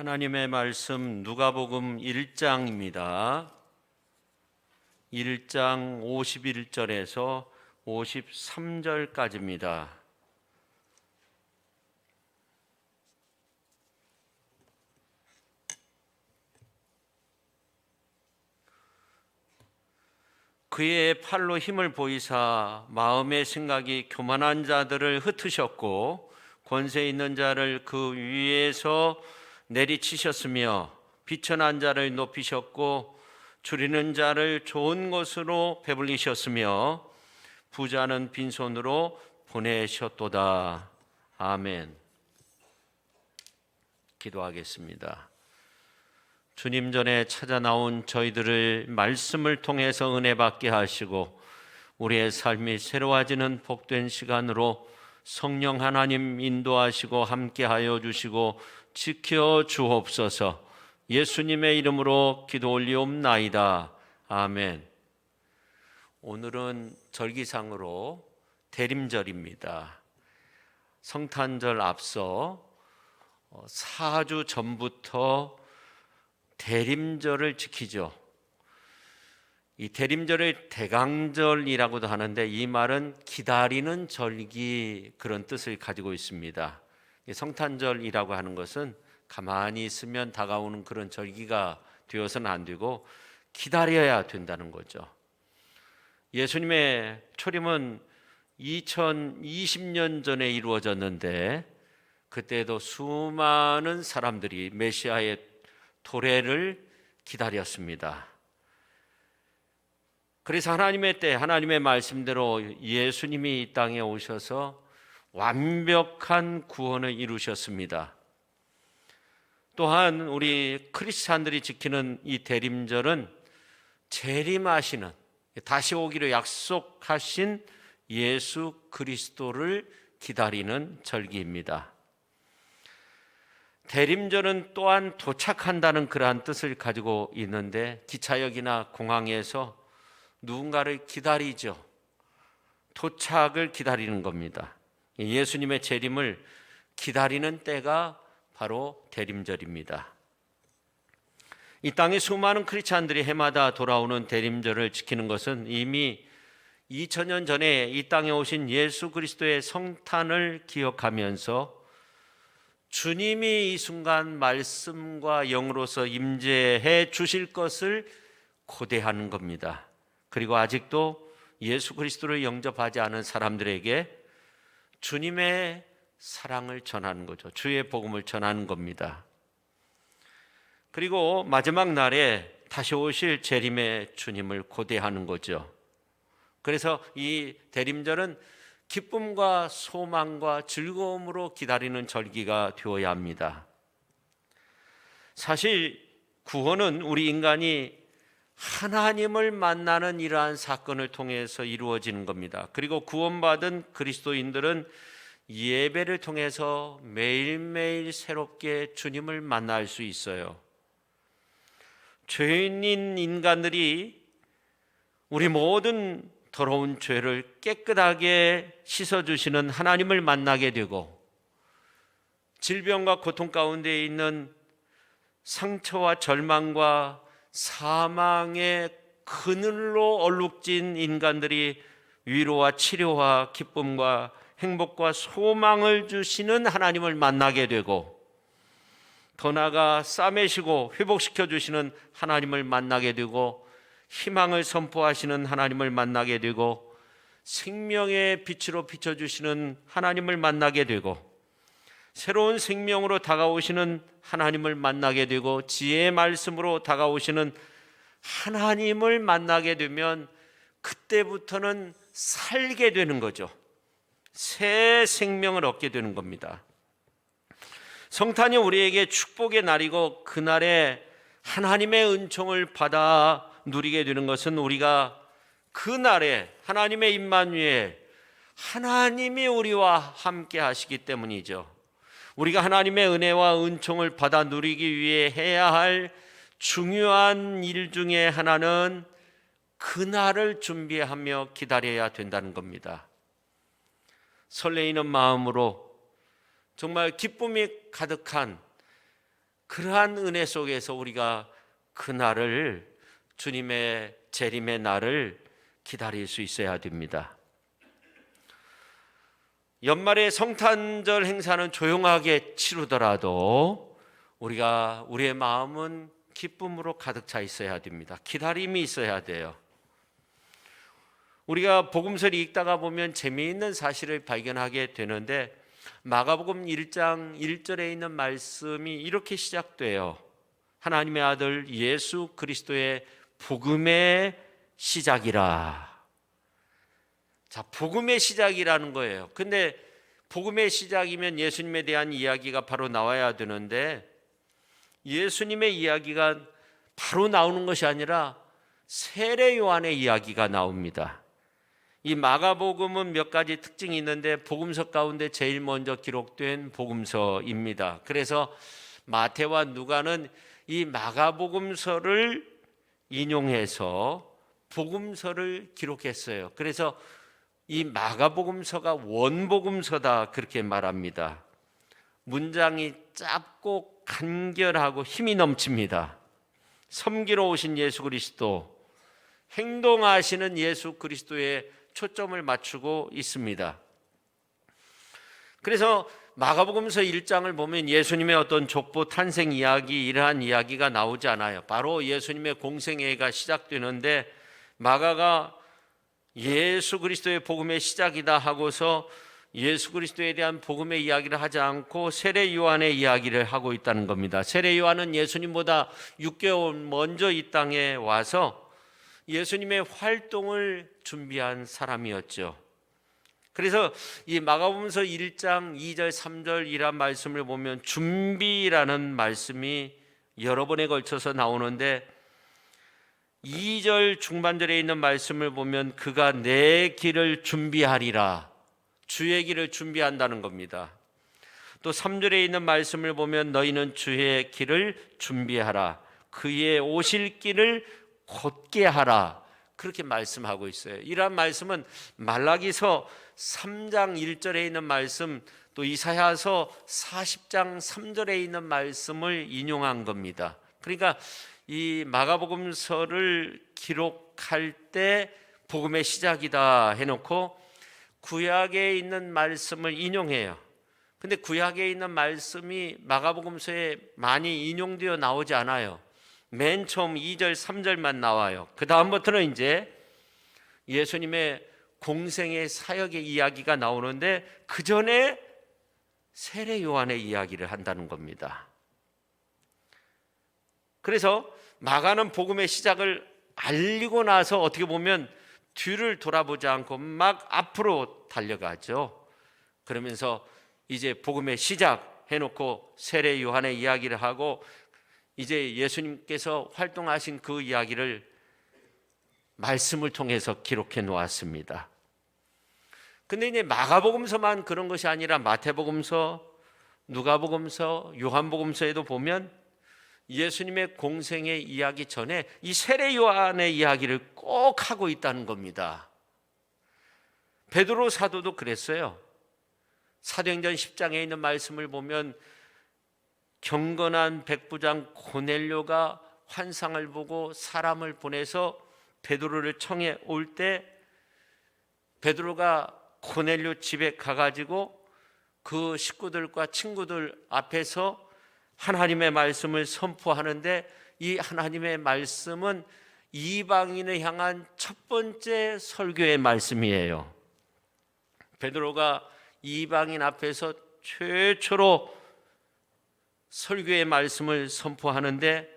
하나님의 말씀 누가복음 1장입니다. 1장 51절에서 53절까지입니다. 그의 팔로 힘을 보이사 마음의 생각이 교만한 자들을 흩으셨고 권세 있는 자를 그 위에서 내리치셨으며 비천한 자를 높이셨고 줄이는 자를 좋은 것으로 배불리셨으며 부자는 빈손으로 보내셨도다. 아멘. 기도하겠습니다. 주님 전에 찾아 나온 저희들을 말씀을 통해서 은혜 받게 하시고 우리의 삶이 새로워지는 복된 시간으로 성령 하나님 인도하시고 함께하여 주시고 지켜 주옵소서. 예수님의 이름으로 기도 올리옵나이다. 아멘. 오늘은 절기상으로 대림절입니다. 성탄절 앞서 4주 전부터 대림절을 지키죠. 이 대림절을 대강절이라고도 하는데 이 말은 기다리는 절기 그런 뜻을 가지고 있습니다. 성탄절이라고 하는 것은 가만히 있으면 다가오는 그런 절기가 되어서는 안 되고 기다려야 된다는 거죠. 예수님의 초림은 2020년 전에 이루어졌는데 그때도 수많은 사람들이 메시아의 도래를 기다렸습니다. 그래서 하나님의 때, 하나님의 말씀대로 예수님이 이 땅에 오셔서 완벽한 구원을 이루셨습니다. 또한 우리 크리스찬들이 지키는 이 대림절은 재림하시는, 다시 오기로 약속하신 예수 그리스도를 기다리는 절기입니다. 대림절은 또한 도착한다는 그러한 뜻을 가지고 있는데 기차역이나 공항에서 누군가를 기다리죠. 도착을 기다리는 겁니다. 예수님의 재림을 기다리는 때가 바로 대림절입니다. 이 땅에 수많은 크리스찬들이 해마다 돌아오는 대림절을 지키는 것은 이미 2000년 전에 이 땅에 오신 예수 그리스도의 성탄을 기억하면서 주님이 이 순간 말씀과 영으로서 임재해 주실 것을 고대하는 겁니다. 그리고 아직도 예수 그리스도를 영접하지 않은 사람들에게 주님의 사랑을 전하는 거죠. 주의 복음을 전하는 겁니다. 그리고 마지막 날에 다시 오실 재림의 주님을 고대하는 거죠. 그래서 이 대림절은 기쁨과 소망과 즐거움으로 기다리는 절기가 되어야 합니다. 사실 구원은 우리 인간이 하나님을 만나는 이러한 사건을 통해서 이루어지는 겁니다. 그리고 구원받은 그리스도인들은 예배를 통해서 매일매일 새롭게 주님을 만날 수 있어요. 죄인인 인간들이 우리 모든 더러운 죄를 깨끗하게 씻어주시는 하나님을 만나게 되고 질병과 고통 가운데 있는 상처와 절망과 사망의 그늘로 얼룩진 인간들이 위로와 치료와 기쁨과 행복과 소망을 주시는 하나님을 만나게 되고 더 나아가 싸매시고 회복시켜 주시는 하나님을 만나게 되고 희망을 선포하시는 하나님을 만나게 되고 생명의 빛으로 비춰주시는 하나님을 만나게 되고 새로운 생명으로 다가오시는 하나님을 만나게 되고 지혜의 말씀으로 다가오시는 하나님을 만나게 되면 그때부터는 살게 되는 거죠. 새 생명을 얻게 되는 겁니다. 성탄이 우리에게 축복의 날이고 그날에 하나님의 은총을 받아 누리게 되는 것은 우리가 그날에 하나님의 임마누엘 하나님이 우리와 함께 하시기 때문이죠. 우리가 하나님의 은혜와 은총을 받아 누리기 위해 해야 할 중요한 일 중에 하나는 그날을 준비하며 기다려야 된다는 겁니다. 설레이는 마음으로 정말 기쁨이 가득한 그러한 은혜 속에서 우리가 그 날을, 주님의 재림의 날을 기다릴 수 있어야 됩니다. 연말에 성탄절 행사는 조용하게 치르더라도 우리의 마음은 기쁨으로 가득 차 있어야 됩니다. 기다림이 있어야 돼요. 우리가 복음서를 읽다가 보면 재미있는 사실을 발견하게 되는데, 마가복음 1장 1절에 있는 말씀이 이렇게 시작돼요. 하나님의 아들 예수 그리스도의 복음의 시작이라. 자, 복음의 시작이라는 거예요. 근데 복음의 시작이면 예수님에 대한 이야기가 바로 나와야 되는데, 예수님의 이야기가 바로 나오는 것이 아니라 세례 요한의 이야기가 나옵니다. 이 마가복음은 몇 가지 특징이 있는데 복음서 가운데 제일 먼저 기록된 복음서입니다. 그래서 마태와 누가는 이 마가복음서를 인용해서 복음서를 기록했어요. 그래서 이 마가복음서가 원복음서다 그렇게 말합니다. 문장이 짧고 간결하고 힘이 넘칩니다. 섬기러 오신 예수 그리스도, 행동하시는 예수 그리스도에 초점을 맞추고 있습니다. 그래서 마가복음서 1장을 보면 예수님의 어떤 족보 탄생 이야기, 이러한 이야기가 나오지 않아요. 바로 예수님의 공생애가 시작되는데, 마가가 예수 그리스도의 복음의 시작이다 하고서 예수 그리스도에 대한 복음의 이야기를 하지 않고 세례 요한의 이야기를 하고 있다는 겁니다. 세례 요한은 예수님보다 6개월 먼저 이 땅에 와서 예수님의 활동을 준비한 사람이었죠. 그래서 이 마가복음서 1장 2절 3절이란 말씀을 보면 준비라는 말씀이 여러 번에 걸쳐서 나오는데, 2절 중반절에 있는 말씀을 보면 그가 내 길을 준비하리라, 주의 길을 준비한다는 겁니다. 또 3절에 있는 말씀을 보면 너희는 주의 길을 준비하라, 그의 오실 길을 곧게 하라, 그렇게 말씀하고 있어요. 이러한 말씀은 말라기서 3장 1절에 있는 말씀, 또 이사야서 40장 3절에 있는 말씀을 인용한 겁니다. 그러니까 이 마가복음서를 기록할 때 복음의 시작이다 해놓고 구약에 있는 말씀을 인용해요. 근데 구약에 있는 말씀이 마가복음서에 많이 인용되어 나오지 않아요. 맨 처음 2절 3절만 나와요. 그 다음부터는 이제 예수님의 공생의 사역의 이야기가 나오는데, 그 전에 세례 요한의 이야기를 한다는 겁니다. 그래서 마가는 복음의 시작을 알리고 나서 어떻게 보면 뒤를 돌아보지 않고 막 앞으로 달려가죠. 그러면서 이제 복음의 시작 해놓고 세례 요한의 이야기를 하고, 이제 예수님께서 활동하신 그 이야기를 말씀을 통해서 기록해 놓았습니다. 근데 이제 마가복음서만 그런 것이 아니라 마태복음서, 누가복음서, 요한복음서에도 보면 예수님의 공생의 이야기 전에 이 세례 요한의 이야기를 꼭 하고 있다는 겁니다. 베드로 사도도 그랬어요. 사도행전 10장에 있는 말씀을 보면 경건한 백부장 고넬료가 환상을 보고 사람을 보내서 베드로를 청해 올 때, 베드로가 고넬료 집에 가가지고 그 식구들과 친구들 앞에서 하나님의 말씀을 선포하는데, 이 하나님의 말씀은 이방인을 향한 첫 번째 설교의 말씀이에요. 베드로가 이방인 앞에서 최초로 설교의 말씀을 선포하는데,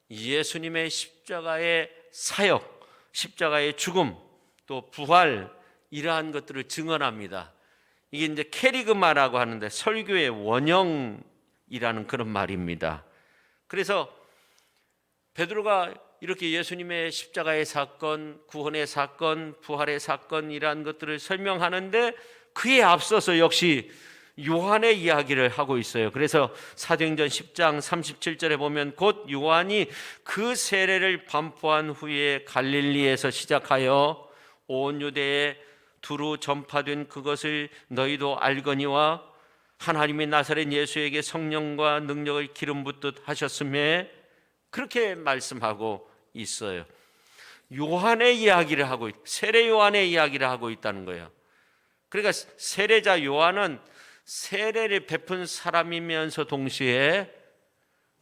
예수님의 십자가의 사역, 십자가의 죽음, 또 부활, 이러한 것들을 증언합니다. 이게 이제 캐리그마라고 하는데 설교의 원형이라는 그런 말입니다. 그래서 베드로가 이렇게 예수님의 십자가의 사건, 구원의 사건, 부활의 사건이라는 것들을 설명하는데, 그에 앞서서 역시 요한의 이야기를 하고 있어요. 그래서 사도행전 10장 37절에 보면 곧 요한이 그 세례를 반포한 후에 갈릴리에서 시작하여 온 유대에 두루 전파된 그것을 너희도 알거니와 하나님이 나사렛 예수에게 성령과 능력을 기름 붓듯 하셨음에 그렇게 말씀하고 있어요. 요한의 이야기를 하고 세례 요한의 이야기를 하고 있다는 거예요. 그러니까 세례자 요한은 세례를 베푼 사람이면서 동시에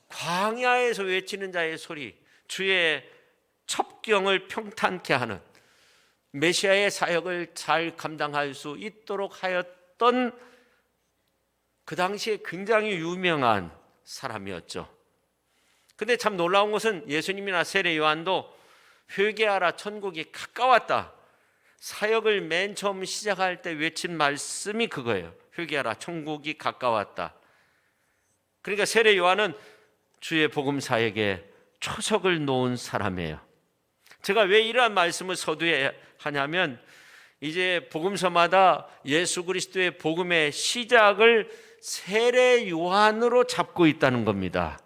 광야에서 외치는 자의 소리, 주의 첩경을 평탄케 하는 메시아의 사역을 잘 감당할 수 있도록 하였던 그 당시에 굉장히 유명한 사람이었죠. 근데 참 놀라운 것은 예수님이나 세례 요한도 회개하라 천국이 가까웠다, 사역을 맨 처음 시작할 때 외친 말씀이 그거예요. 회개하라 천국이 가까웠다. 그러니까 세례 요한은 주의 복음 사역에 초석을 놓은 사람이에요. 제가 왜 이러한 말씀을 서두에 하냐면 이제 복음서마다 예수 그리스도의 복음의 시작을 세례 요한으로 잡고 있다는 겁니다.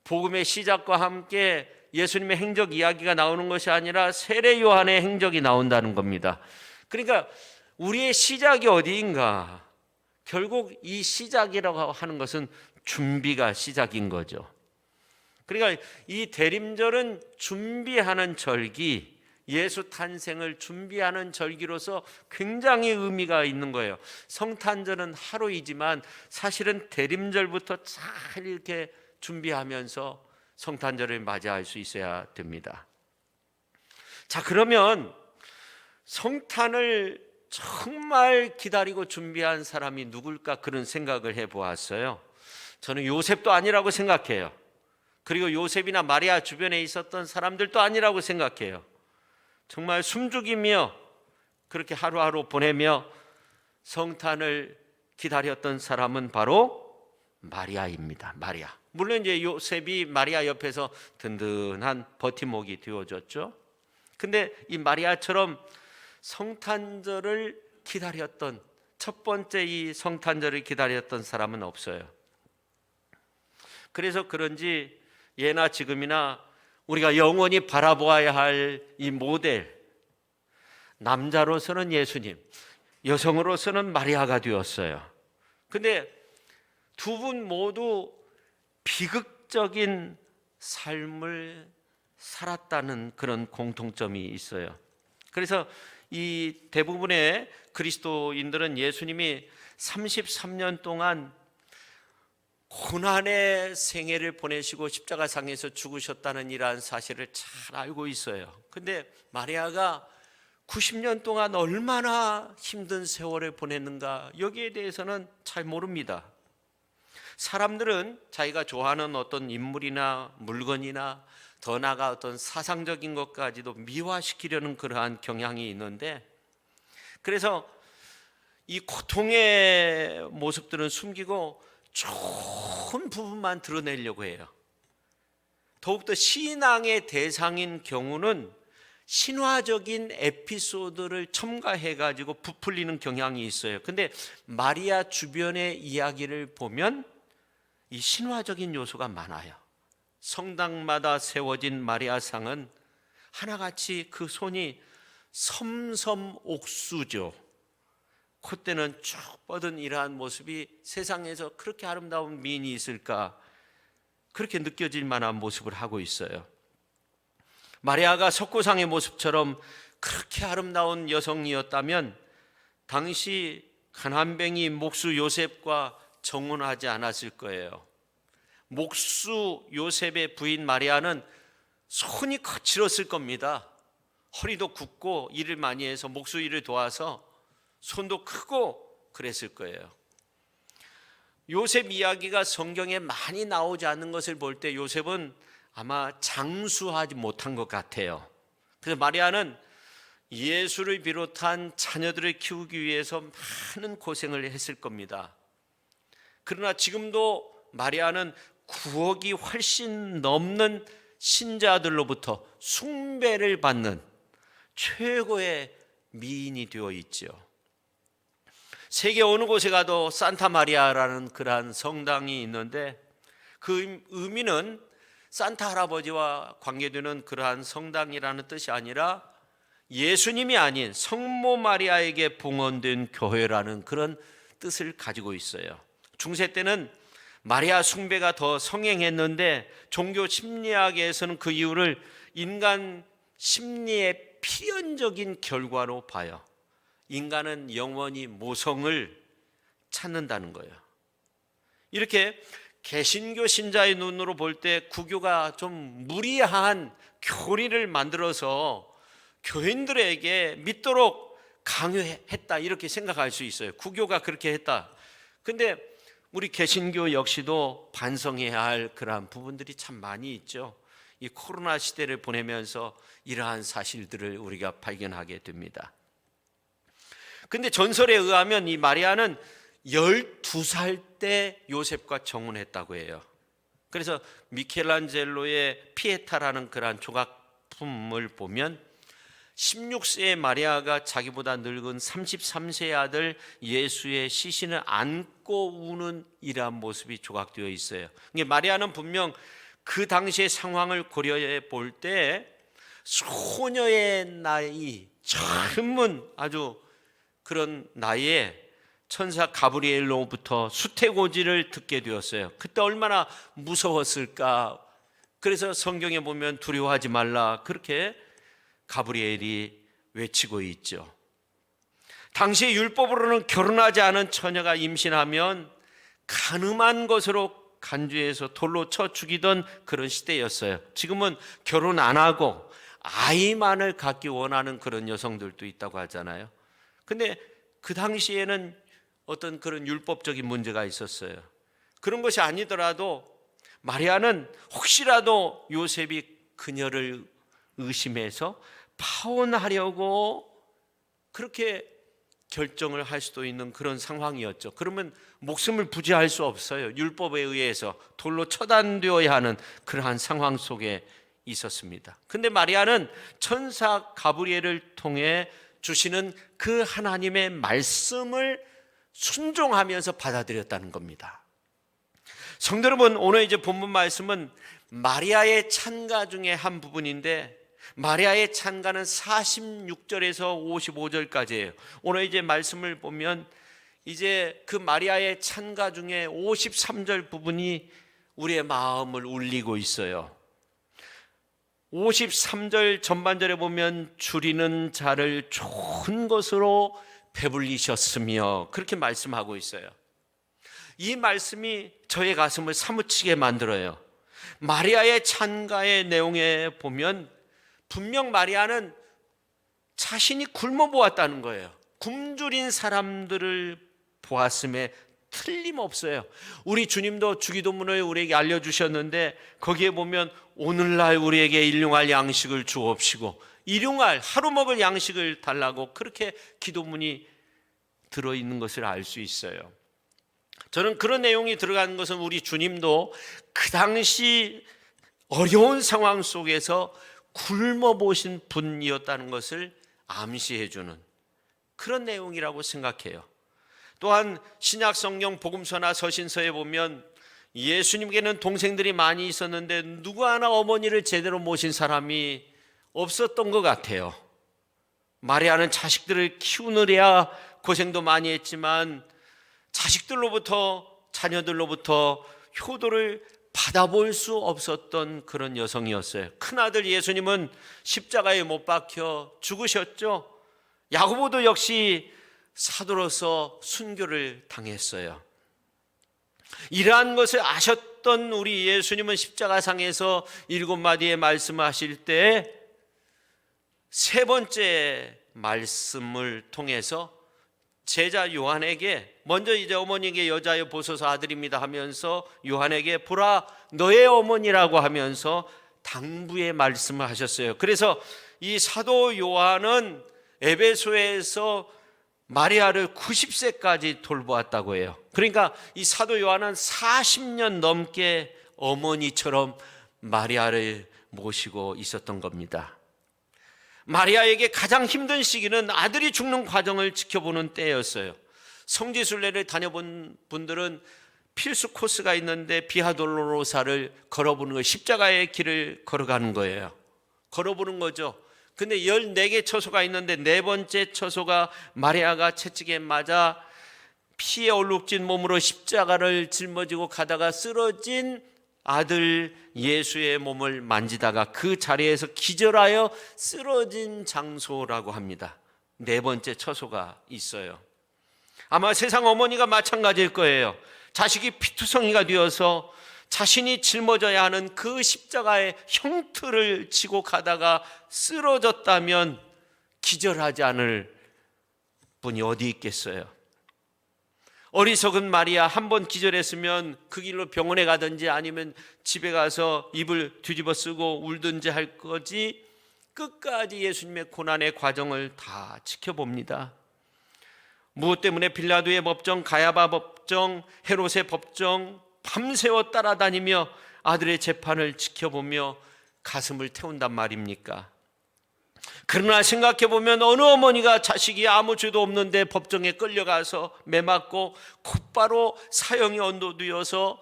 복음의 시작과 함께 예수님의 행적 이야기가 나오는 것이 아니라 세례 요한의 행적이 나온다는 겁니다. 그러니까 우리의 시작이 어디인가? 결국 이 시작이라고 하는 것은 준비가 시작인 거죠. 그러니까 이 대림절은 준비하는 절기, 예수 탄생을 준비하는 절기로서 굉장히 의미가 있는 거예요. 성탄절은 하루이지만 사실은 대림절부터 잘 이렇게 준비하면서 성탄절을 맞이할 수 있어야 됩니다. 자, 그러면 성탄을 정말 기다리고 준비한 사람이 누굴까, 그런 생각을 해보았어요. 저는 요셉도 아니라고 생각해요. 그리고 요셉이나 마리아 주변에 있었던 사람들도 아니라고 생각해요. 정말 숨죽이며 그렇게 하루하루 보내며 성탄을 기다렸던 사람은 바로 마리아입니다. 마리아. 물론 이제 요셉이 마리아 옆에서 든든한 버팀목이 되어줬죠. 근데 이 마리아처럼 성탄절을 기다렸던, 첫 번째 이 성탄절을 기다렸던 사람은 없어요. 그래서 그런지 예나 지금이나 우리가 영원히 바라보아야 할 이 모델, 남자로서는 예수님, 여성으로서는 마리아가 되었어요. 근데 두 분 모두 비극적인 삶을 살았다는 그런 공통점이 있어요. 그래서 이 대부분의 그리스도인들은 예수님이 33년 동안 고난의 생애를 보내시고 십자가상에서 죽으셨다는 이러한 사실을 잘 알고 있어요. 근데 마리아가 90년 동안 얼마나 힘든 세월을 보냈는가, 여기에 대해서는 잘 모릅니다. 사람들은 자기가 좋아하는 어떤 인물이나 물건이나 더 나아가 어떤 사상적인 것까지도 미화시키려는 그러한 경향이 있는데, 그래서 이 고통의 모습들은 숨기고 좋은 부분만 드러내려고 해요. 더욱더 신앙의 대상인 경우는 신화적인 에피소드를 첨가해가지고 부풀리는 경향이 있어요. 근데 마리아 주변의 이야기를 보면 이 신화적인 요소가 많아요. 성당마다 세워진 마리아상은 하나같이 그 손이 섬섬옥수죠. 콧대는 쭉 뻗은 이러한 모습이 세상에서 그렇게 아름다운 미인이 있을까, 그렇게 느껴질 만한 모습을 하고 있어요. 마리아가 석고상의 모습처럼 그렇게 아름다운 여성이었다면 당시 가난뱅이 목수 요셉과 정혼하지 않았을 거예요. 목수 요셉의 부인 마리아는 손이 거칠었을 겁니다. 허리도 굽고 일을 많이 해서 목수 일을 도와서 손도 크고 그랬을 거예요. 요셉 이야기가 성경에 많이 나오지 않는 것을 볼 때 요셉은 아마 장수하지 못한 것 같아요. 그래서 마리아는 예수를 비롯한 자녀들을 키우기 위해서 많은 고생을 했을 겁니다. 그러나 지금도 마리아는 9억이 훨씬 넘는 신자들로부터 숭배를 받는 최고의 미인이 되어 있죠. 세계 어느 곳에 가도 산타 마리아라는 그러한 성당이 있는데 그 의미는 산타 할아버지와 관계되는 그러한 성당이라는 뜻이 아니라 예수님이 아닌 성모 마리아에게 봉헌된 교회라는 그런 뜻을 가지고 있어요. 중세 때는 마리아 숭배가 더 성행했는데 종교 심리학에서는 그 이유를 인간 심리의 필연적인 결과로 봐요. 인간은 영원히 모성을 찾는다는 거예요. 이렇게 개신교 신자의 눈으로 볼 때 구교가 좀 무리한 교리를 만들어서 교인들에게 믿도록 강요했다 이렇게 생각할 수 있어요. 구교가 그렇게 했다. 근데 우리 개신교 역시도 반성해야 할 그러한 부분들이 참 많이 있죠. 이 코로나 시대를 보내면서 이러한 사실들을 우리가 발견하게 됩니다. 근데 전설에 의하면 이 마리아는 12살 때 요셉과 정혼했다고 해요. 그래서 미켈란젤로의 피에타라는 그러한 조각품을 보면 16세의 마리아가 자기보다 늙은 33세의 아들 예수의 시신을 안고 우는 이러한 모습이 조각되어 있어요. 마리아는 분명 그 당시의 상황을 고려해 볼 때 소녀의 나이, 젊은 아주 그런 나이에 천사 가브리엘로부터 수태고지를 듣게 되었어요. 그때 얼마나 무서웠을까. 그래서 성경에 보면 두려워하지 말라 그렇게 가브리엘이 외치고 있죠. 당시 율법으로는 결혼하지 않은 처녀가 임신하면 간음한 것으로 간주해서 돌로 쳐 죽이던 그런 시대였어요. 지금은 결혼 안 하고 아이만을 갖기 원하는 그런 여성들도 있다고 하잖아요. 근데 그 당시에는 어떤 그런 율법적인 문제가 있었어요. 그런 것이 아니더라도 마리아는 혹시라도 요셉이 그녀를 의심해서 파혼하려고 그렇게 결정을 할 수도 있는 그런 상황이었죠. 그러면 목숨을 부지할 수 없어요. 율법에 의해서 돌로 처단되어야 하는 그러한 상황 속에 있었습니다. 근데 마리아는 천사 가브리엘을 통해 주시는 그 하나님의 말씀을 순종하면서 받아들였다는 겁니다. 성도 여러분, 오늘 이제 본문 말씀은 마리아의 찬가 중에 한 부분인데 마리아의 찬가는 46절에서 55절까지예요. 오늘 이제 말씀을 보면 이제 그 마리아의 찬가 중에 53절 부분이 우리의 마음을 울리고 있어요. 53절 전반절에 보면 줄이는 자를 좋은 것으로 배불리셨으며 그렇게 말씀하고 있어요. 이 말씀이 저의 가슴을 사무치게 만들어요. 마리아의 찬가의 내용에 보면 분명 마리아는 자신이 굶어 보았다는 거예요. 굶주린 사람들을 보았음에 틀림없어요. 우리 주님도 주기도문을 우리에게 알려주셨는데 거기에 보면 오늘날 우리에게 일용할 양식을 주옵시고 일용할 하루 먹을 양식을 달라고 그렇게 기도문이 들어있는 것을 알 수 있어요. 저는 그런 내용이 들어간 것은 우리 주님도 그 당시 어려운 상황 속에서 굶어 보신 분이었다는 것을 암시해 주는 그런 내용이라고 생각해요. 또한 신약 성경 복음서나 서신서에 보면 예수님께는 동생들이 많이 있었는데 누구 하나 어머니를 제대로 모신 사람이 없었던 것 같아요. 마리아는 자식들을 키우느랴 고생도 많이 했지만 자녀들로부터 효도를 받아볼 수 없었던 그런 여성이었어요. 큰아들 예수님은 십자가에 못 박혀 죽으셨죠. 야고보도 역시 사도로서 순교를 당했어요. 이러한 것을 아셨던 우리 예수님은 십자가상에서 7마디의 말씀을 하실 때 세 번째 말씀을 통해서 제자 요한에게 먼저 이제 어머니에게 여자여 보소서 아들입니다 하면서 요한에게 보라 너의 어머니라고 하면서 당부의 말씀을 하셨어요. 그래서 이 사도 요한은 에베소에서 마리아를 90세까지 돌보았다고 해요. 그러니까 이 사도 요한은 40년 넘게 어머니처럼 마리아를 모시고 있었던 겁니다. 마리아에게 가장 힘든 시기는 아들이 죽는 과정을 지켜보는 때였어요. 성지순례를 다녀본 분들은 필수 코스가 있는데 비아돌로로사를 걸어보는 거예요. 십자가의 길을 걸어가는 거예요. 걸어보는 거죠. 근데 14개 처소가 있는데 네 번째 처소가 마리아가 채찍에 맞아 피에 얼룩진 몸으로 십자가를 짊어지고 가다가 쓰러진 아들 예수의 몸을 만지다가 그 자리에서 기절하여 쓰러진 장소라고 합니다. 네 번째 처소가 있어요. 아마 세상 어머니가 마찬가지일 거예요. 자식이 피투성이가 되어서 자신이 짊어져야 하는 그 십자가의 형틀을 지고 가다가 쓰러졌다면 기절하지 않을 분이 어디 있겠어요? 어리석은 마리아, 한 번 기절했으면 그 길로 병원에 가든지 아니면 집에 가서 이불 뒤집어 쓰고 울든지 할 거지, 끝까지 예수님의 고난의 과정을 다 지켜봅니다. 무엇 때문에 빌라도의 법정, 가야바 법정, 헤롯의 법정 밤새워 따라다니며 아들의 재판을 지켜보며 가슴을 태운단 말입니까? 그러나 생각해보면 어느 어머니가 자식이 아무 죄도 없는데 법정에 끌려가서 매맞고 곧바로 사형이 언도되어서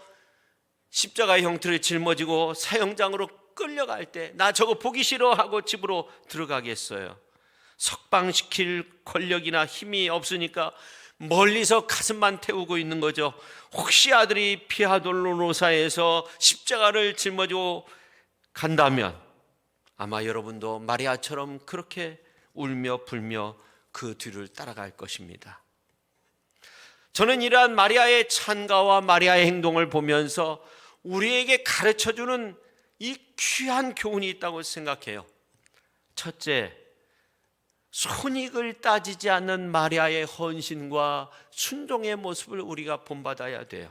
십자가의 형틀을 짊어지고 사형장으로 끌려갈 때 나 저거 보기 싫어 하고 집으로 들어가겠어요? 석방시킬 권력이나 힘이 없으니까 멀리서 가슴만 태우고 있는 거죠. 혹시 아들이 피하돌로노사에서 십자가를 짊어지고 간다면 아마 여러분도 마리아처럼 그렇게 울며 불며 그 뒤를 따라갈 것입니다. 저는 이러한 마리아의 찬가와 마리아의 행동을 보면서 우리에게 가르쳐주는 이 귀한 교훈이 있다고 생각해요. 첫째, 손익을 따지지 않는 마리아의 헌신과 순종의 모습을 우리가 본받아야 돼요.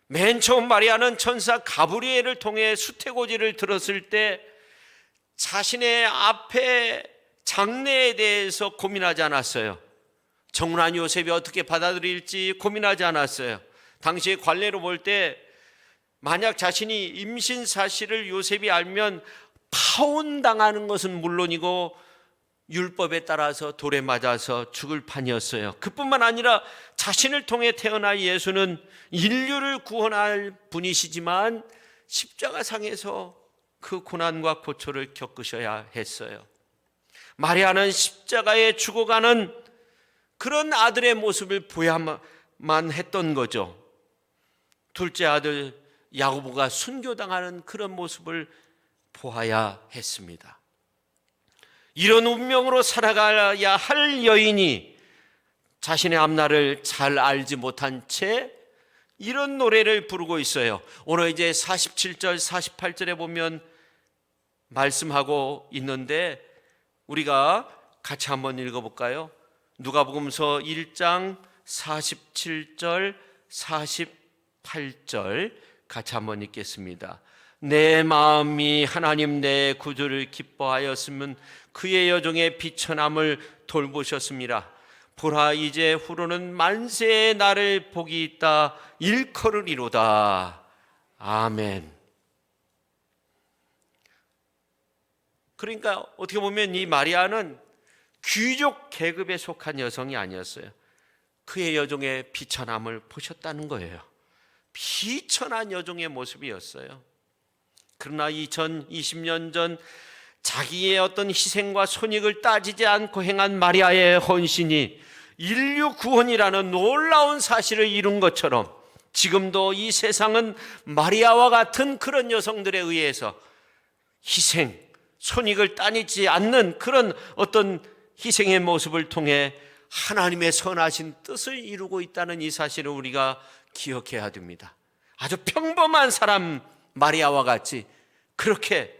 맨 처음 마리아는 천사 가브리엘을 통해 수태고지를 들었을 때 자신의 앞에 장래에 대해서 고민하지 않았어요. 정혼한 요셉이 어떻게 받아들일지 고민하지 않았어요. 당시에 관례로 볼 때 만약 자신이 임신 사실을 요셉이 알면 파혼당하는 것은 물론이고 율법에 따라서 돌에 맞아서 죽을 판이었어요. 그뿐만 아니라 자신을 통해 태어날 예수는 인류를 구원할 분이시지만 십자가상에서 그 고난과 고초를 겪으셔야 했어요. 마리아는 십자가에 죽어가는 그런 아들의 모습을 보야만 했던 거죠. 둘째 아들 야고보가 순교당하는 그런 모습을 보아야 했습니다. 이런 운명으로 살아가야 할 여인이 자신의 앞날을 잘 알지 못한 채 이런 노래를 부르고 있어요. 오늘 이제 47절, 48절에 보면 말씀하고 있는데 우리가 같이 한번 읽어볼까요? 누가복음서 1장 47절, 48절 같이 한번 읽겠습니다. 내 마음이 하나님 내 구주를 기뻐하였으면 그의 여종의 비천함을 돌보셨습니다. 보라 이제 후로는 만세의 날을 복이 있다 일컬으리로다. 아멘. 그러니까 어떻게 보면 이 마리아는 귀족 계급에 속한 여성이 아니었어요. 그의 여종의 비천함을 보셨다는 거예요. 비천한 여종의 모습이었어요. 그러나 2020년 전 자기의 어떤 희생과 손익을 따지지 않고 행한 마리아의 헌신이 인류 구원이라는 놀라운 사실을 이룬 것처럼 지금도 이 세상은 마리아와 같은 그런 여성들에 의해서 희생, 손익을 따지지 않는 그런 어떤 희생의 모습을 통해 하나님의 선하신 뜻을 이루고 있다는 이 사실을 우리가 기억해야 됩니다. 아주 평범한 사람 마리아와 같이 그렇게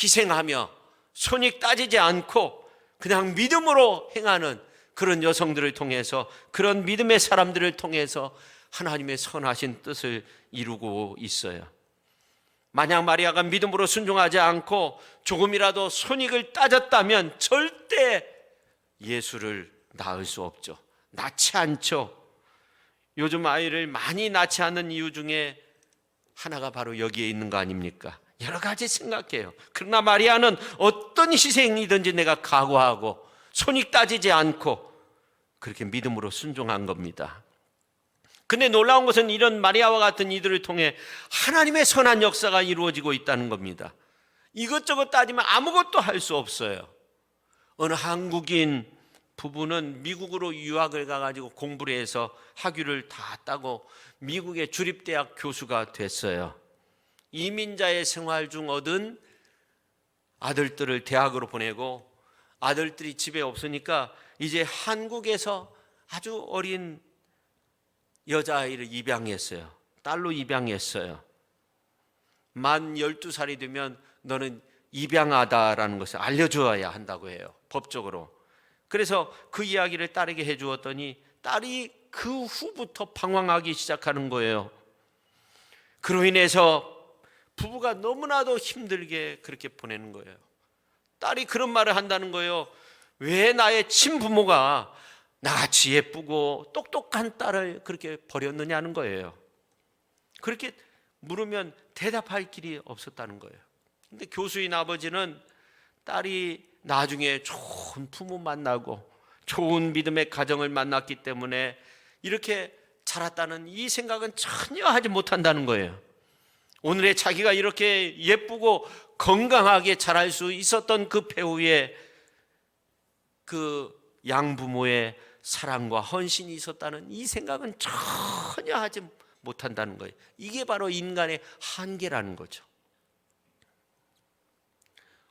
희생하며 손익 따지지 않고 그냥 믿음으로 행하는 그런 여성들을 통해서, 그런 믿음의 사람들을 통해서 하나님의 선하신 뜻을 이루고 있어요. 만약 마리아가 믿음으로 순종하지 않고 조금이라도 손익을 따졌다면 절대 예수를 낳을 수 없죠. 낳지 않죠. 요즘 아이를 많이 낳지 않는 이유 중에 하나가 바로 여기에 있는 거 아닙니까? 여러 가지 생각해요. 그러나 마리아는 어떤 희생이든지 내가 각오하고 손익 따지지 않고 그렇게 믿음으로 순종한 겁니다. 근데 놀라운 것은 이런 마리아와 같은 이들을 통해 하나님의 선한 역사가 이루어지고 있다는 겁니다. 이것저것 따지면 아무것도 할 수 없어요. 어느 한국인 부부는 미국으로 유학을 가가지고 공부를 해서 학위를 다 따고 미국의 주립대학 교수가 됐어요. 이민자의 생활 중 얻은 아들들을 대학으로 보내고 아들들이 집에 없으니까 이제 한국에서 아주 어린 여자아이를 입양했어요. 딸로 입양했어요. 만 12살이 되면 너는 입양하다라는 것을 알려줘야 한다고 해요, 법적으로. 그래서 그 이야기를 딸에게 해주었더니 딸이 그 후부터 방황하기 시작하는 거예요. 그로 인해서 부부가 너무나도 힘들게 그렇게 보내는 거예요. 딸이 그런 말을 한다는 거예요. 왜 나의 친부모가 나같이 예쁘고 똑똑한 딸을 그렇게 버렸느냐는 거예요. 그렇게 물으면 대답할 길이 없었다는 거예요. 근데 교수인 아버지는 딸이 나중에 좋은 부모 만나고 좋은 믿음의 가정을 만났기 때문에 이렇게 자랐다는 이 생각은 전혀 하지 못한다는 거예요. 오늘의 자기가 이렇게 예쁘고 건강하게 자랄 수 있었던 그 배우의 그 양부모의 사랑과 헌신이 있었다는 이 생각은 전혀 하지 못한다는 거예요. 이게 바로 인간의 한계라는 거죠.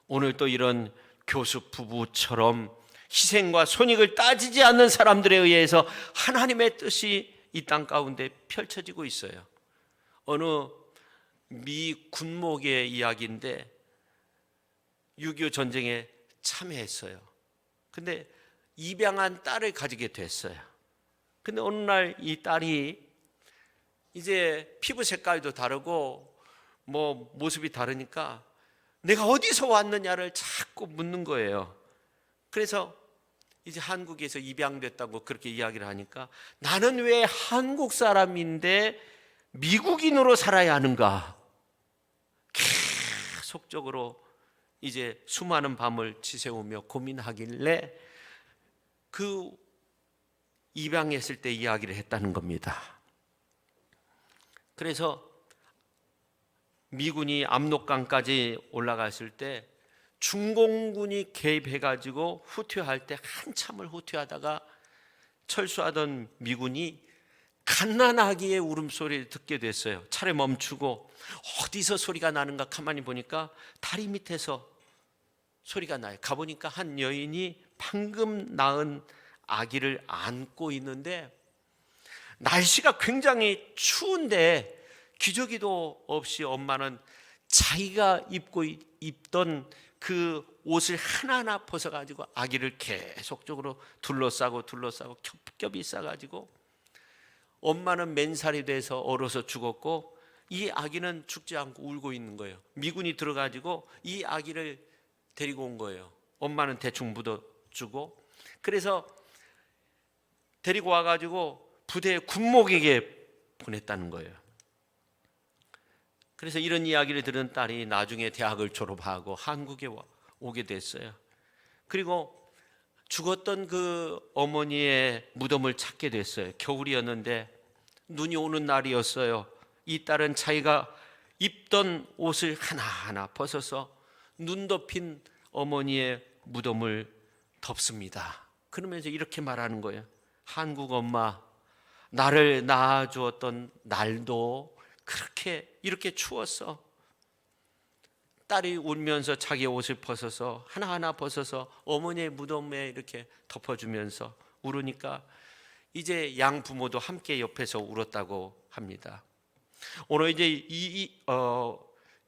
오늘 또 이런 교수 부부처럼 희생과 손익을 따지지 않는 사람들에 의해서 하나님의 뜻이 이 땅 가운데 펼쳐지고 있어요. 어느 미 군목의 이야기인데 6.25 전쟁에 참여했어요. 근데 입양한 딸을 가지게 됐어요. 근데 어느 날 이 딸이 이제 피부 색깔도 다르고 뭐 모습이 다르니까 내가 어디서 왔느냐를 자꾸 묻는 거예요. 그래서 이제 한국에서 입양됐다고 그렇게 이야기를 하니까 나는 왜 한국 사람인데 미국인으로 살아야 하는가? 계속적으로 이제 수많은 밤을 지새우며 고민하길래 그 입양했을 때 이야기를 했다는 겁니다. 그래서 미군이 압록강까지 올라갔을 때 중공군이 개입해가지고 후퇴할 때 한참을 후퇴하다가 철수하던 미군이 갓난아기의 울음소리를 듣게 됐어요. 차를 멈추고 어디서 소리가 나는가 가만히 보니까 다리 밑에서 소리가 나요. 가보니까 한 여인이 방금 낳은 아기를 안고 있는데 날씨가 굉장히 추운데 기저귀도 없이 엄마는 자기가 입던 그 옷을 하나하나 벗어가지고 아기를 계속적으로 둘러싸고 겹겹이 싸가지고 엄마는 맨살이 돼서 얼어서 죽었고 이 아기는 죽지 않고 울고 있는 거예요. 미군이 들어가지고 이 아기를 데리고 온 거예요. 엄마는 대충 묻어주고 그래서 데리고 와가지고 부대 군목에게 보냈다는 거예요. 그래서 이런 이야기를 들은 딸이 나중에 대학을 졸업하고 한국에 오게 됐어요. 그리고 죽었던 그 어머니의 무덤을 찾게 됐어요. 겨울이었는데 눈이 오는 날이었어요. 이 딸은 자기가 입던 옷을 하나하나 벗어서 눈 덮인 어머니의 무덤을 덮습니다. 그러면서 이렇게 말하는 거예요. 한국 엄마, 나를 낳아주었던 날도 그렇게 이렇게 추웠어. 딸이 울면서 자기 옷을 벗어서 하나하나 벗어서 어머니의 무덤에 이렇게 덮어주면서 울으니까 이제 양 부모도 함께 옆에서 울었다고 합니다. 오늘 이제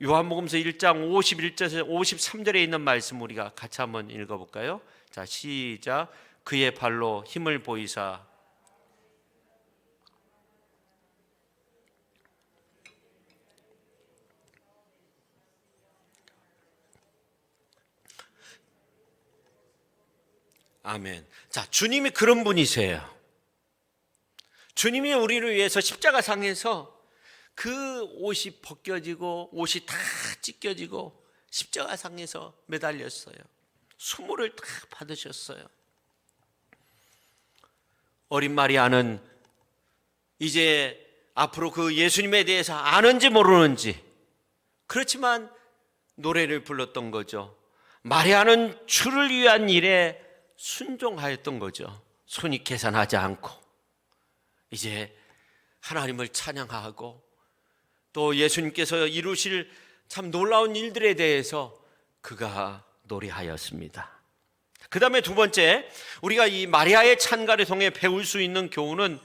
요한복음서 1장 51절에서 53절에 있는 말씀 우리가 같이 한번 읽어볼까요? 자, 시작. 그의 발로 힘을 보이사 아멘. 자, 주님이 그런 분이세요. 주님이 우리를 위해서 십자가상에서 그 옷이 벗겨지고 옷이 다 찢겨지고 십자가상에서 매달렸어요. 수모를 다 받으셨어요. 어린 마리아는 이제 앞으로 그 예수님에 대해서 아는지 모르는지 그렇지만 노래를 불렀던 거죠. 마리아는 주를 위한 일에 순종하였던 거죠. 손이 계산하지 않고 이제 하나님을 찬양하고 또 예수님께서 이루실 참 놀라운 일들에 대해서 그가 노래하였습니다. 그 다음에 두 번째, 우리가 이 마리아의 찬가를 통해 배울 수 있는 교훈은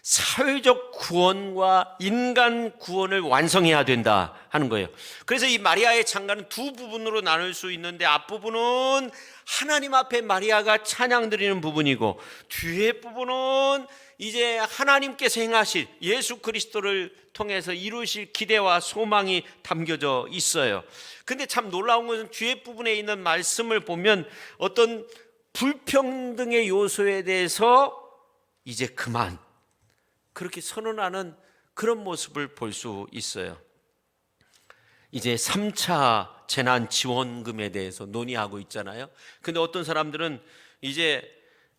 사회적 구원과 인간 구원을 완성해야 된다 하는 거예요. 그래서 이 마리아의 찬가는 두 부분으로 나눌 수 있는데, 앞부분은 하나님 앞에 마리아가 찬양 드리는 부분이고, 뒤에 부분은 이제 하나님께서 행하실 예수 그리스도를 통해서 이루실 기대와 소망이 담겨져 있어요. 근데 참 놀라운 것은 뒤에 부분에 있는 말씀을 보면 어떤 불평등의 요소에 대해서 이제 그만 그렇게 선언하는 그런 모습을 볼 수 있어요. 이제 3차 재난지원금에 대해서 논의하고 있잖아요. 근데 어떤 사람들은 이제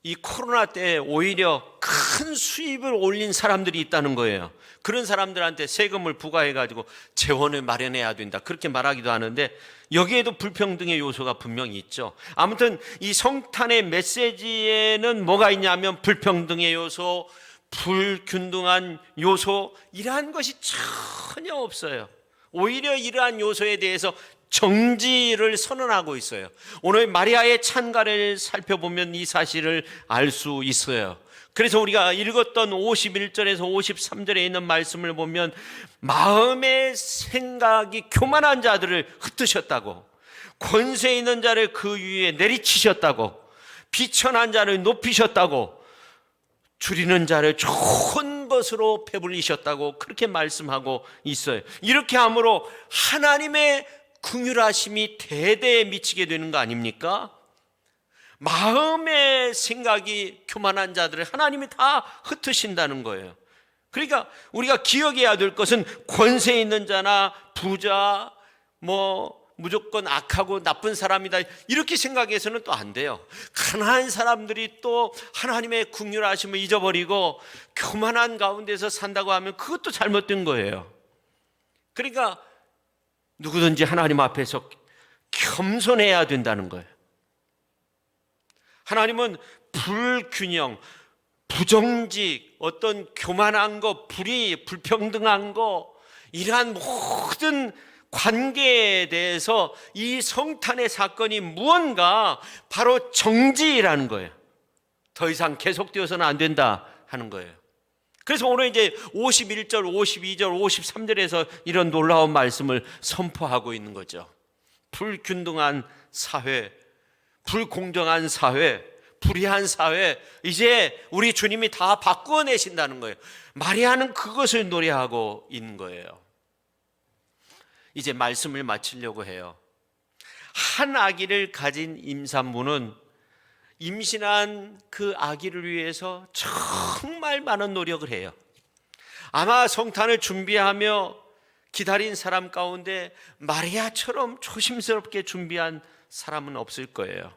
이 코로나 때 오히려 큰 수입을 올린 사람들이 있다는 거예요. 그런 사람들한테 세금을 부과해가지고 재원을 마련해야 된다, 그렇게 말하기도 하는데, 여기에도 불평등의 요소가 분명히 있죠. 아무튼 이 성탄의 메시지에는 뭐가 있냐면 불평등의 요소, 불균등한 요소, 이러한 것이 전혀 없어요. 오히려 이러한 요소에 대해서 정지를 선언하고 있어요. 오늘 마리아의 찬가를 살펴보면 이 사실을 알 수 있어요. 그래서 우리가 읽었던 51절에서 53절에 있는 말씀을 보면 마음의 생각이 교만한 자들을 흩으셨다고, 권세 있는 자를 그 위에 내리치셨다고, 비천한 자를 높이셨다고, 줄이는 자를 좋은 것으로 배불리셨다고 그렇게 말씀하고 있어요. 이렇게 함으로 하나님의 긍휼하심이 대대에 미치게 되는 거 아닙니까? 마음의 생각이 교만한 자들을 하나님이 다 흩으신다는 거예요. 그러니까 우리가 기억해야 될 것은 권세 있는 자나 부자, 무조건 악하고 나쁜 사람이다, 이렇게 생각해서는 또 안 돼요. 가난한 사람들이 또 하나님의 긍휼하심을 잊어버리고 교만한 가운데서 산다고 하면 그것도 잘못된 거예요. 그러니까 누구든지 하나님 앞에서 겸손해야 된다는 거예요. 하나님은 불균형, 부정직, 어떤 교만한 거, 불의, 불평등한 거, 이러한 모든 관계에 대해서 이 성탄의 사건이 무언가 바로 정지라는 거예요. 더 이상 계속되어서는 안 된다 하는 거예요. 그래서 오늘 이제 51절, 52절, 53절에서 이런 놀라운 말씀을 선포하고 있는 거죠. 불균등한 사회, 불공정한 사회, 불의한 사회, 이제 우리 주님이 다 바꾸어내신다는 거예요. 마리아는 그것을 노래하고 있는 거예요. 이제 말씀을 마치려고 해요. 한 아기를 가진 임산부는 임신한 그 아기를 위해서 정말 많은 노력을 해요. 아마 성탄을 준비하며 기다린 사람 가운데 마리아처럼 조심스럽게 준비한 사람은 없을 거예요.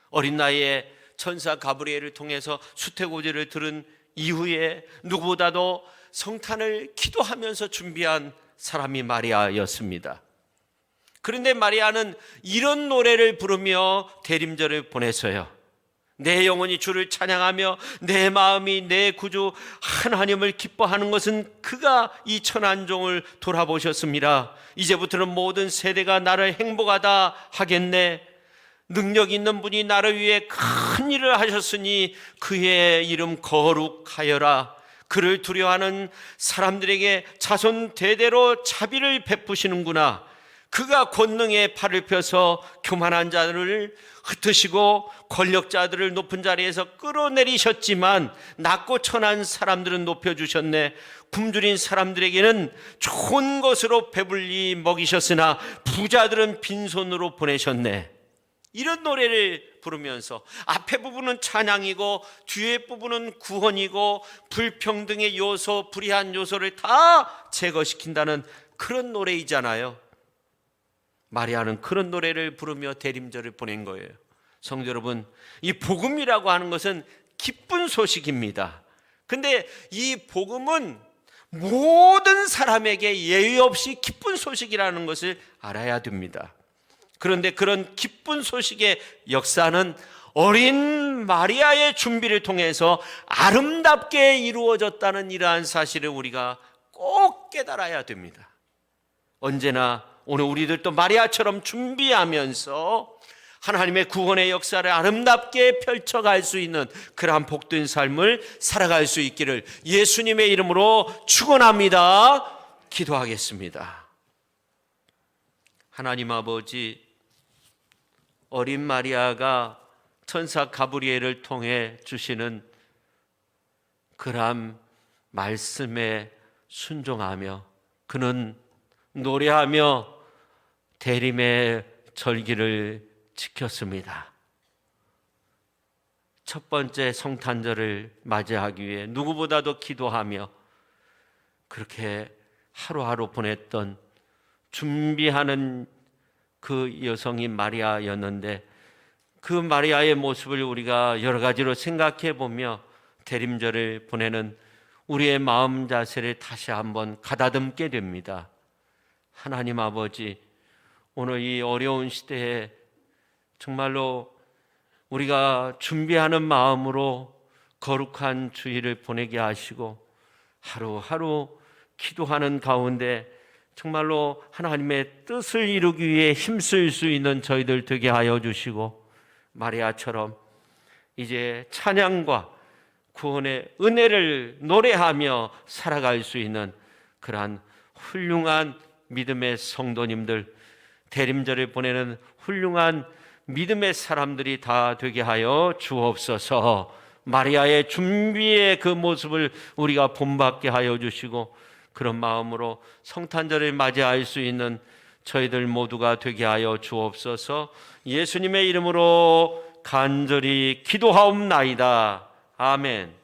어린 나이에 천사 가브리엘을 통해서 수태고지를 들은 이후에 누구보다도 성탄을 기도하면서 준비한 사람이 마리아였습니다. 그런데 마리아는 이런 노래를 부르며 대림절을 보내서요, 내 영혼이 주를 찬양하며 내 마음이 내 구주 하나님을 기뻐하는 것은 그가 이 천한 종을 돌아보셨습니다. 이제부터는 모든 세대가 나를 행복하다 하겠네. 능력 있는 분이 나를 위해 큰 일을 하셨으니 그의 이름 거룩하여라. 그를 두려워하는 사람들에게 자손 대대로 자비를 베푸시는구나. 그가 권능의 팔을 펴서 교만한 자들을 흩으시고 권력자들을 높은 자리에서 끌어내리셨지만 낮고 천한 사람들은 높여주셨네. 굶주린 사람들에게는 좋은 것으로 배불리 먹이셨으나 부자들은 빈손으로 보내셨네. 이런 노래를 부르면서 앞에 부분은 찬양이고 뒤에 부분은 구원이고 불평등의 요소, 불의한 요소를 다 제거시킨다는 그런 노래이잖아요. 마리아는 그런 노래를 부르며 대림절을 보낸 거예요. 성도 여러분, 이 복음이라고 하는 것은 기쁜 소식입니다. 근데 이 복음은 모든 사람에게 예외 없이 기쁜 소식이라는 것을 알아야 됩니다. 그런데 그런 기쁜 소식의 역사는 어린 마리아의 준비를 통해서 아름답게 이루어졌다는 이러한 사실을 우리가 꼭 깨달아야 됩니다. 언제나 오늘 우리들도 마리아처럼 준비하면서 하나님의 구원의 역사를 아름답게 펼쳐갈 수 있는 그러한 복된 삶을 살아갈 수 있기를 예수님의 이름으로 축원합니다. 기도하겠습니다. 하나님 아버지, 어린 마리아가 천사 가브리엘을 통해 주시는 그러한 말씀에 순종하며 그는 노래하며 대림의 절기를 지켰습니다. 첫 번째 성탄절을 맞이하기 위해 누구보다도 기도하며 그렇게 하루하루 보냈던 준비하는 그 여성이 마리아였는데 그 마리아의 모습을 우리가 여러 가지로 생각해 보며 대림절을 보내는 우리의 마음 자세를 다시 한번 가다듬게 됩니다. 하나님 아버지, 오늘 이 어려운 시대에 정말로 우리가 준비하는 마음으로 거룩한 주일을 보내게 하시고 하루하루 기도하는 가운데 정말로 하나님의 뜻을 이루기 위해 힘쓸 수 있는 저희들 되게 하여 주시고 마리아처럼 이제 찬양과 구원의 은혜를 노래하며 살아갈 수 있는 그러한 훌륭한 믿음의 성도님들, 대림절을 보내는 훌륭한 믿음의 사람들이 다 되게 하여 주옵소서. 마리아의 준비의 그 모습을 우리가 본받게 하여 주시고 그런 마음으로 성탄절을 맞이할 수 있는 저희들 모두가 되게 하여 주옵소서. 예수님의 이름으로 간절히 기도하옵나이다. 아멘.